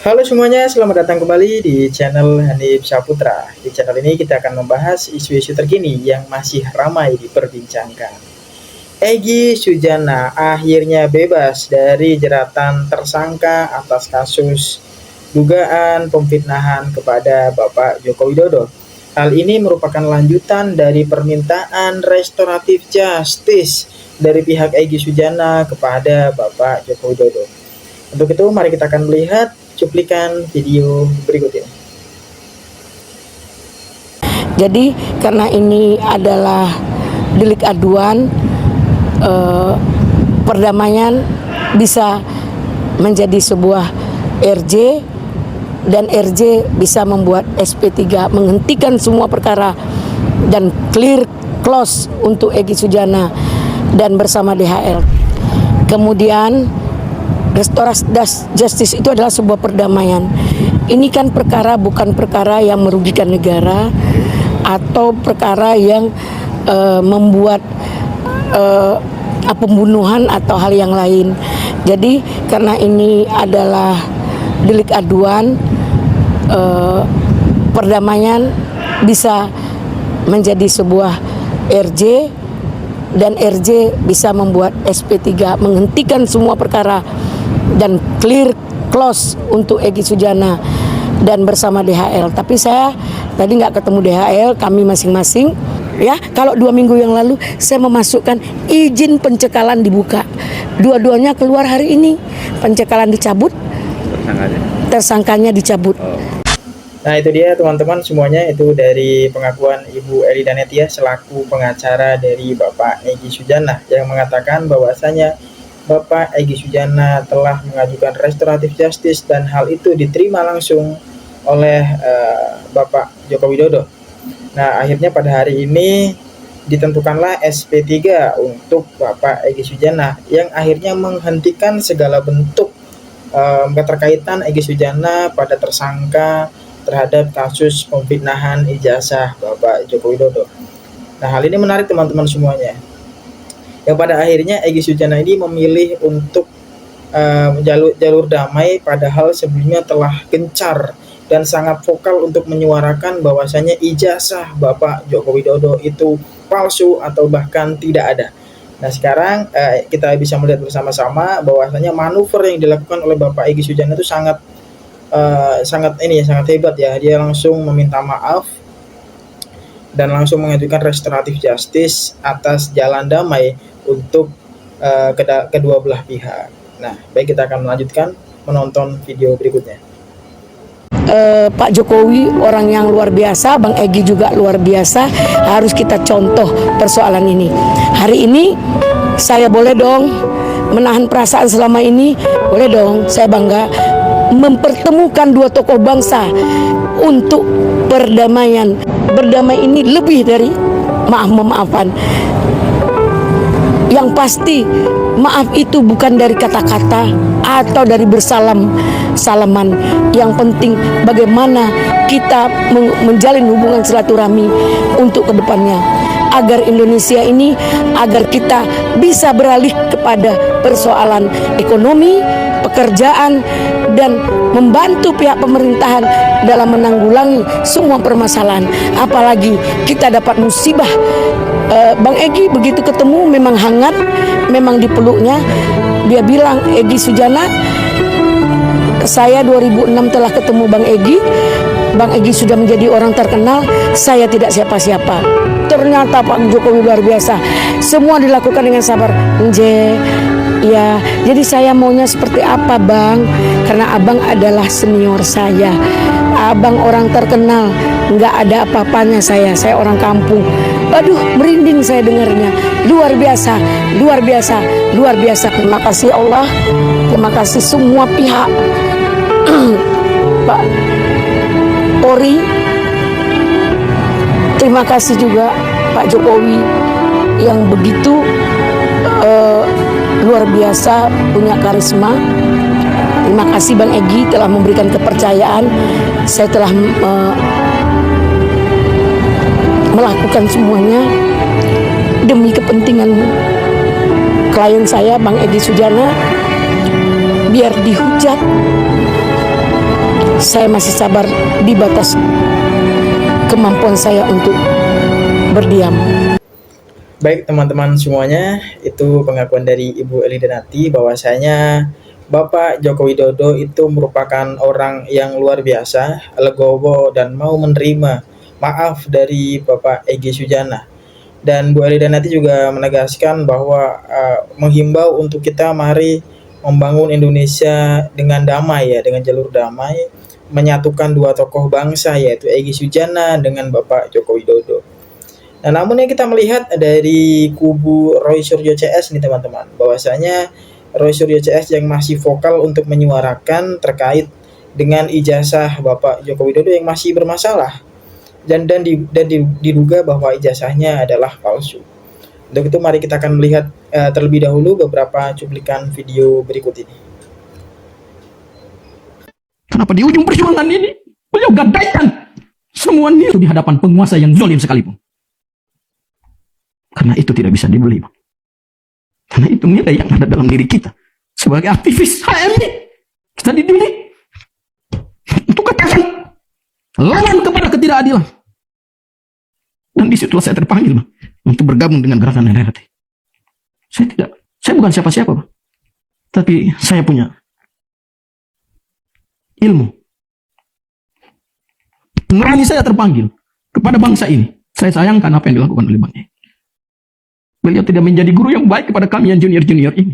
Halo semuanya, selamat datang kembali di channel Hanif Saputra. Di channel ini kita akan membahas isu-isu terkini yang masih ramai diperbincangkan. Egy Sujana akhirnya bebas dari jeratan tersangka atas kasus dugaan pemfitnahan kepada Bapak Joko Widodo. Hal ini merupakan lanjutan dari permintaan restoratif justice dari pihak Egy Sujana kepada Bapak Joko Widodo. Untuk itu, mari kita akan melihat cuplikan video berikut ini. Jadi karena ini adalah delik aduan, perdamaian bisa menjadi sebuah RJ dan RJ bisa membuat SP3 menghentikan semua perkara dan close untuk Egy Sujana dan bersama DHL. Kemudian restoratif justice itu adalah sebuah perdamaian. Ini kan perkara bukan perkara yang merugikan negara atau perkara yang membuat pembunuhan atau hal yang lain. Jadi karena ini adalah delik aduan, perdamaian bisa menjadi sebuah RJ dan RJ bisa membuat SP3 menghentikan semua perkara dan close untuk Egy Sujana dan bersama DHL. Tapi saya tadi nggak ketemu DHL, kami masing-masing. Ya, kalau 2 minggu yang lalu saya memasukkan izin pencekalan dibuka. Dua-duanya keluar hari ini. Pencekalan dicabut, tersangkanya dicabut. Nah, itu dia teman-teman semuanya, itu dari pengakuan Ibu Eli Danetia selaku pengacara dari Bapak Egy Sujana yang mengatakan bahwasanya Bapak Egy Sujana telah mengajukan restoratif justice dan hal itu diterima langsung oleh Bapak Joko Widodo. Nah, akhirnya pada hari ini ditentukanlah SP3 untuk Bapak Egy Sujana yang akhirnya menghentikan segala bentuk keterkaitan Egy Sujana pada tersangka terhadap kasus pemfitnahan ijazah Bapak Joko Widodo. Nah, hal ini menarik teman-teman semuanya. Yang pada akhirnya Egy Sujana ini memilih untuk jalur damai, padahal sebelumnya telah gencar dan sangat vokal untuk menyuarakan bahwasanya ijazah Bapak Joko Widodo itu palsu atau bahkan tidak ada. Nah, sekarang kita bisa melihat bersama-sama bahwasanya manuver yang dilakukan oleh Bapak Egy Sujana itu sangat hebat ya. Dia langsung meminta maaf dan langsung mengajukan restoratif justice atas jalan damai untuk kedua belah pihak. Nah, baik, kita akan melanjutkan menonton video berikutnya. Pak Jokowi orang yang luar biasa, Bang Egy juga luar biasa, harus kita contoh persoalan ini. Hari ini saya boleh dong menahan perasaan selama ini, boleh dong, saya bangga mempertemukan dua tokoh bangsa untuk perdamaian. Berdamai ini lebih dari maaf-maafan. Yang pasti maaf itu bukan dari kata-kata atau dari salaman. Yang penting bagaimana kita menjalin hubungan silaturahmi untuk kedepannya, agar Indonesia ini, agar kita bisa beralih kepada persoalan ekonomi, pekerjaan, dan membantu pihak pemerintahan dalam menanggulangi semua permasalahan. Apalagi kita dapat musibah. Bang Egy begitu ketemu memang hangat, memang dipeluknya. Dia bilang, Egy Sujana, saya 2006 telah ketemu Bang Egy. Bang Egy sudah menjadi orang terkenal, saya tidak siapa-siapa. Ternyata Pak Jokowi luar biasa. Semua dilakukan dengan sabar. Ya, jadi saya maunya seperti apa, Bang? Karena Abang adalah senior saya. Abang orang terkenal, nggak ada apa-apanya saya orang kampung. Aduh, merinding saya dengarnya. Luar biasa, luar biasa, luar biasa. Terima kasih Allah, terima kasih semua pihak. Pak Polri, terima kasih juga Pak Jokowi yang begitu luar biasa, punya karisma. Terima kasih Bang Egy telah memberikan kepercayaan. Saya telah melakukan semuanya demi kepentingan klien saya Bang Egy Sujana, biar dihujat, saya masih sabar di batas kemampuan saya untuk berdiam. Baik teman-teman semuanya, itu pengakuan dari Ibu Eli Danati bahwasanya Bapak Joko Widodo itu merupakan orang yang luar biasa, legowo dan mau menerima maaf dari Bapak Egy Sujana. Dan Bu Eli Danati juga menegaskan bahwa menghimbau untuk kita mari membangun Indonesia dengan damai ya, dengan jalur damai, menyatukan dua tokoh bangsa yaitu Egy Sujana dengan Bapak Joko Widodo. Nah, namun yang kita melihat dari kubu Roy Suryo CS nih teman-teman, bahwasanya Roy Suryo CS yang masih vokal untuk menyuarakan terkait dengan ijazah Bapak Joko Widodo yang masih bermasalah dan diduga bahwa ijazahnya adalah palsu. Untuk itu mari kita akan melihat terlebih dahulu beberapa cuplikan video berikut ini. Kenapa di ujung perjuangan ini beliau gadaikan semua nilai di hadapan penguasa yang zalim sekalipun? Karena itu tidak bisa dibeli, Bang. Karena itu nilai yang ada dalam diri kita. Sebagai aktivis HMI, kita dididik untuk katakan lawan kepada ketidakadilan. Dan disitulah saya terpanggil, Bang, untuk bergabung dengan gerakan NRT. Saya bukan siapa-siapa, Bang. Tapi saya punya ilmu. Nurani saya terpanggil kepada bangsa ini. Saya sayangkan apa yang dilakukan oleh Bang Egy. Beliau tidak menjadi guru yang baik kepada kami yang junior-junior ini.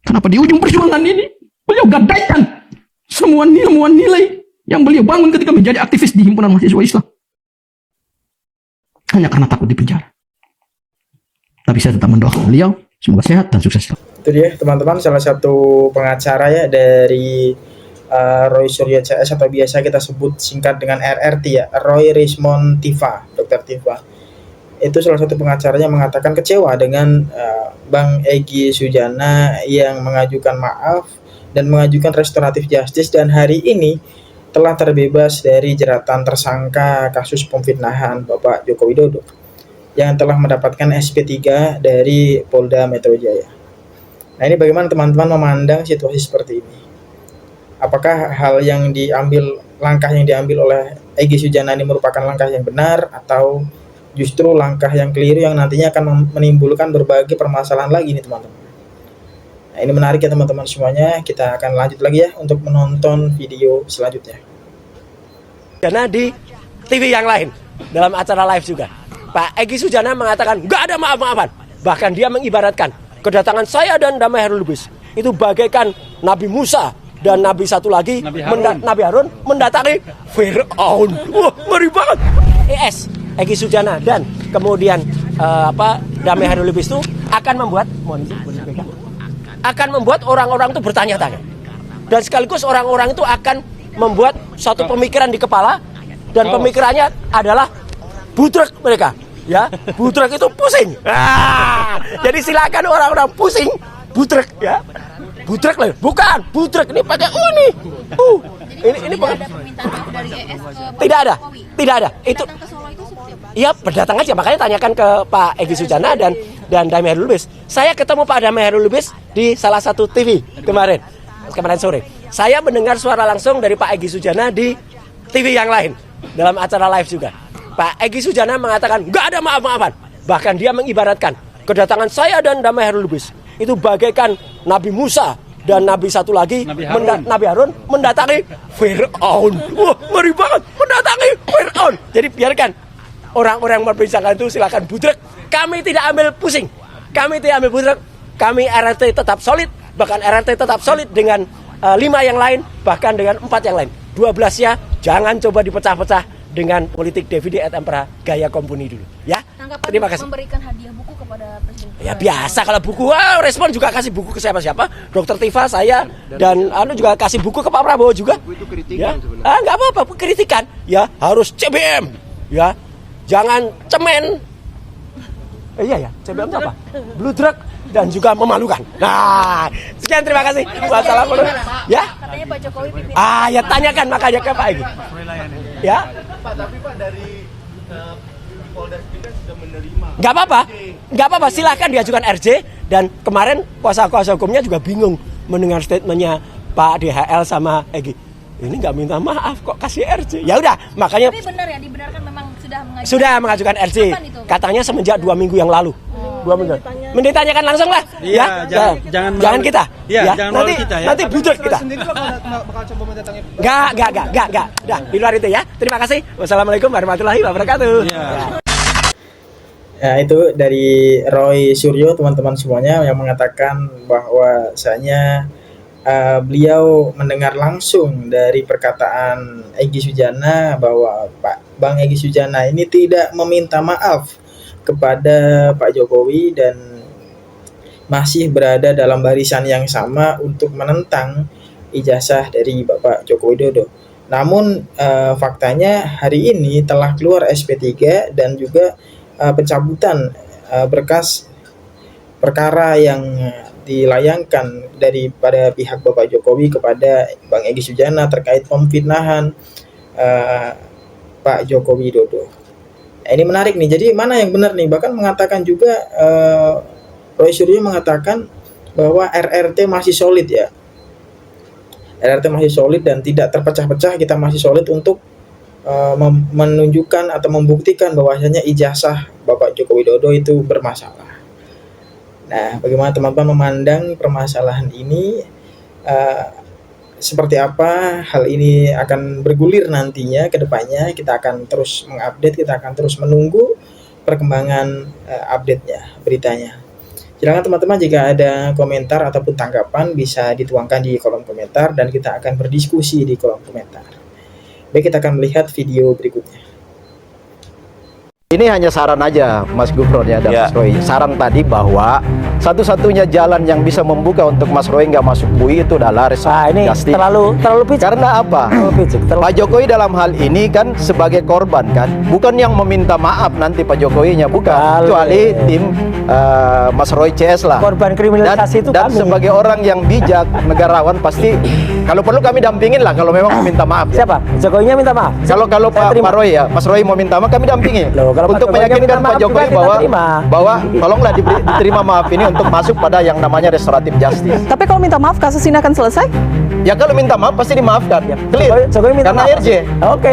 Kenapa di ujung perjuangan ini beliau gadaikan semua nilai yang beliau bangun ketika menjadi aktivis di Himpunan Mahasiswa Islam. Hanya karena takut dipenjara. Tapi saya tetap mendoakan beliau semoga sehat dan sukses. Itu dia teman-teman, salah satu pengacara ya dari Roy Suryo CS atau biasa kita sebut singkat dengan RRT ya, Roy Rismond Tiva, Dr. Tiva. Itu salah satu pengacaranya mengatakan kecewa dengan Bang Egy Sujana yang mengajukan maaf dan mengajukan restoratif justice dan hari ini telah terbebas dari jeratan tersangka kasus pemfitnahan Bapak Joko Widodo yang telah mendapatkan SP3 dari Polda Metro Jaya. Nah, ini bagaimana teman-teman memandang situasi seperti ini? Apakah langkah yang diambil oleh Egy Sujana ini merupakan langkah yang benar atau justru langkah yang keliru yang nantinya akan menimbulkan berbagai permasalahan lagi nih teman-teman. Nah, ini menarik ya teman-teman semuanya. Kita akan lanjut lagi ya untuk menonton video selanjutnya. Karena di TV yang lain dalam acara live juga Pak Egy Sujana mengatakan nggak ada maaf-maafan. Bahkan dia mengibaratkan kedatangan saya dan Damai Hairul Lubis itu bagaikan Nabi Musa dan Nabi satu lagi Nabi Harun mendatangi Fir'aun. Wah, ngeri banget. Egy Sujana dan kemudian Damai Hairul Lubis itu akan membuat orang-orang itu bertanya-tanya. Dan sekaligus orang-orang itu akan membuat satu pemikiran di kepala dan pemikirannya adalah budrek mereka. Ya, budrek itu pusing. Jadi silakan orang-orang pusing, budrek ya. Budrek lah, bukan budrek ini pakai ini. Ini tidak ada. Itu iya, berdatang aja, makanya tanyakan ke Pak Egy Sujana dan Damai Hairul Lubis. Saya ketemu Pak Damai Hairul Lubis di salah satu TV kemarin sore. Saya mendengar suara langsung dari Pak Egy Sujana di TV yang lain dalam acara live juga. Pak Egy Sujana mengatakan nggak ada maaf-maafan. Bahkan dia mengibaratkan kedatangan saya dan Damai Hairul Lubis itu bagaikan Nabi Musa dan Nabi satu lagi Nabi Harun mendatangi Fir'aun. Wah, ngeri banget, mendatangi Fir'aun. Jadi biarkan orang-orang yang memperbincangkan itu silakan budrek. Kami tidak ambil pusing. Kami tidak ambil budrek. Kami RRT tetap solid. Bahkan RRT tetap solid dengan 5 yang lain. Bahkan dengan 4 yang lain. 12-nya jangan coba dipecah-pecah dengan politik Davide et Impera gaya kompuni dulu. Ya, terima kasih. Memberikan hadiah buku kepada Presiden. Ya biasa kalau buku, respon juga kasih buku ke siapa-siapa. Dr. Tiva, saya dan juga kasih buku ke Pak Prabowo juga. Itu kritikan ya, nggak apa-apa, kritikan. Ya harus CBM. Ya, jangan cemen. Iya ya, CBM itu apa? Bludrek dan juga memalukan. Nah, sekian terima kasih. Wassalamualaikum. Ya. Katanya Pak Jokowi pimpin. Ya tanyakan makanya ke Pak Egy. Ya. Pak, tapi Pak dari Polda Sendiri sudah menerima. Nggak apa-apa. Silahkan diajukan RJ dan kemarin kuasa hukumnya juga bingung mendengar statementnya Pak DHL sama Egy. ini nggak minta maaf kok kasih RJ. Ya udah, makanya Tapi benar ya, dibenarkan memang sudah sudah mengajukan RJ. Kapan itu? Katanya semenjak 2 minggu yang lalu. 2 minggu. Menditanyakan langsung lah. Iya, jangan jangan kita. Iya, jangan nanti melalui kita ya. nanti budek kita. Sendiri bakal coba mendatangi. Enggak. Udah, di luar itu ya. Terima kasih. Wassalamualaikum warahmatullahi wabarakatuh. Iya. Ya. Ya, itu dari Roy Suryo teman-teman semuanya yang mengatakan bahwasanya beliau mendengar langsung dari perkataan Egy Sujana bahwa Bang Egy Sujana ini tidak meminta maaf kepada Pak Jokowi dan masih berada dalam barisan yang sama untuk menentang ijazah dari Bapak Joko Widodo. Namun faktanya hari ini telah keluar SP3 dan juga pencabutan berkas perkara yang dilayangkan daripada pihak Bapak Jokowi kepada Bang Egy Sujana terkait pemfitnahan Pak Joko Widodo. Nah, ini menarik nih. Jadi mana yang benar nih? Bahkan mengatakan juga Roy Suryo mengatakan bahwa RRT masih solid ya. RRT masih solid dan tidak terpecah-pecah. Kita masih solid untuk menunjukkan atau membuktikan bahwasanya ijazah Bapak Joko Widodo itu bermasalah. Nah, bagaimana teman-teman memandang permasalahan ini? Seperti apa hal ini akan bergulir nantinya ke depannya? Kita akan terus mengupdate, kita akan terus menunggu perkembangan update-nya, beritanya. Silakan teman-teman jika ada komentar ataupun tanggapan bisa dituangkan di kolom komentar dan kita akan berdiskusi di kolom komentar. Baik, kita akan melihat video berikutnya. Ini hanya saran aja Mas Gufron ya dan Mas Roy. Saran tadi bahwa satu-satunya jalan yang bisa membuka untuk Mas Roy nggak masuk UI itu adalah Ini justice. terlalu picik. Karena apa? Pak Jokowi dalam hal ini kan sebagai korban kan, bukan yang meminta maaf nanti Pak Jokowinya, bukan. Kecuali tim Mas Roy CS lah. Korban kriminalisasi itu dan kami. sebagai orang yang bijak, negarawan pasti kalau perlu kami dampingin lah kalau memang meminta maaf. Ya. Siapa? Jokowinya minta maaf. Kalau Pak Roy ya, Mas Roy mau minta maaf kami dampingi. Loh, kalau untuk Pak Jokowi meyakinkan minta Pak maaf Jokowi juga kita bahwa tolonglah diterima maaf ini untuk masuk pada yang namanya restoratif justice. Tapi kalau minta maaf kasus ini akan selesai? Ya kalau minta maaf pasti dimaafkan. Clear. Jokowi minta Karena maaf. RJ. Oke.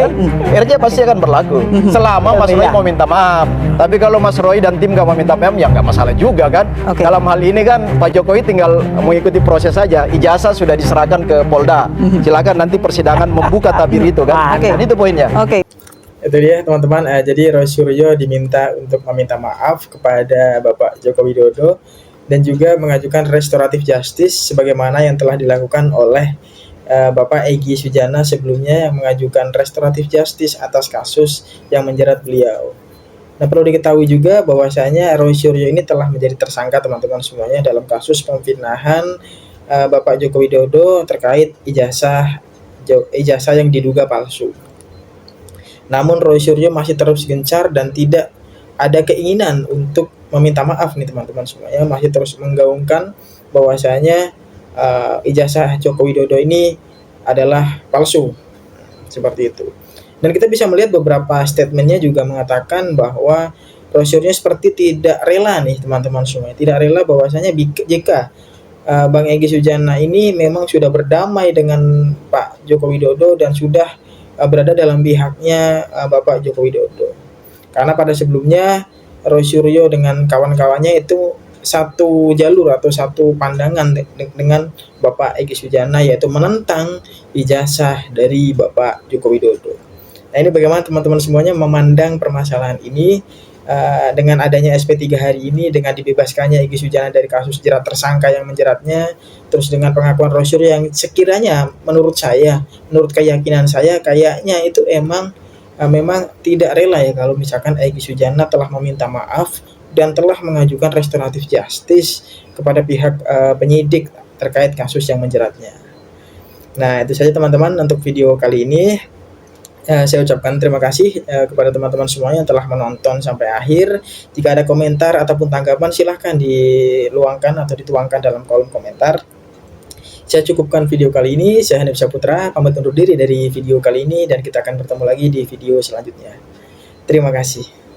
RJ pasti akan berlaku selama Mas Roy mau minta maaf. Tapi kalau Mas Roy dan tim nggak mau minta maaf ya nggak masalah juga kan. Oke. Dalam hal ini kan Pak Jokowi tinggal mengikuti proses saja. Ijazah sudah diserahkan ke Polda. Silakan nanti persidangan membuka tabir itu kan. Oke. Dan itu poinnya. Oke. Itu dia teman-teman. Jadi Roy Suryo diminta untuk meminta maaf kepada Bapak Joko Widodo dan juga mengajukan restoratif justice sebagaimana yang telah dilakukan oleh Bapak Egy Sujana sebelumnya yang mengajukan restoratif justice atas kasus yang menjerat beliau. Nah, perlu diketahui juga bahwasanya Roy Suryo ini telah menjadi tersangka teman-teman semuanya dalam kasus pemfitnahan Bapak Joko Widodo terkait ijazah yang diduga palsu. Namun Roy Suryo masih terus gencar dan tidak ada keinginan untuk meminta maaf nih teman-teman semuanya, masih terus menggaungkan bahwasanya ijazah Joko Widodo ini adalah palsu seperti itu. Dan kita bisa melihat beberapa statementnya juga mengatakan bahwa Roy Suryo seperti tidak rela nih teman-teman semuanya, tidak rela bahwasanya jika Bang Egy Sujana ini memang sudah berdamai dengan Pak Joko Widodo dan sudah berada dalam pihaknya Bapak Joko Widodo. Karena pada sebelumnya Roy Suryo dengan kawan-kawannya itu satu jalur atau satu pandangan dengan Bapak Egy Sujana, yaitu menentang ijazah dari Bapak Joko Widodo. Nah, ini bagaimana teman-teman semuanya memandang permasalahan ini dengan adanya SP3 hari ini, dengan dibebaskannya Egy Sujana dari kasus jerat tersangka yang menjeratnya, terus dengan pengakuan Roy Suryo yang sekiranya menurut saya, menurut keyakinan saya kayaknya itu memang tidak rela ya kalau misalkan Egy Sujana telah meminta maaf dan telah mengajukan restoratif justice kepada pihak penyidik terkait kasus yang menjeratnya. Nah, itu saja teman-teman untuk video kali ini. Saya ucapkan terima kasih kepada teman-teman semuanya yang telah menonton sampai akhir. Jika ada komentar ataupun tanggapan silahkan diluangkan atau dituangkan dalam kolom komentar. Saya cukupkan video kali ini. Saya Hanif Saputra, pamit undur diri dari video kali ini dan kita akan bertemu lagi di video selanjutnya. Terima kasih.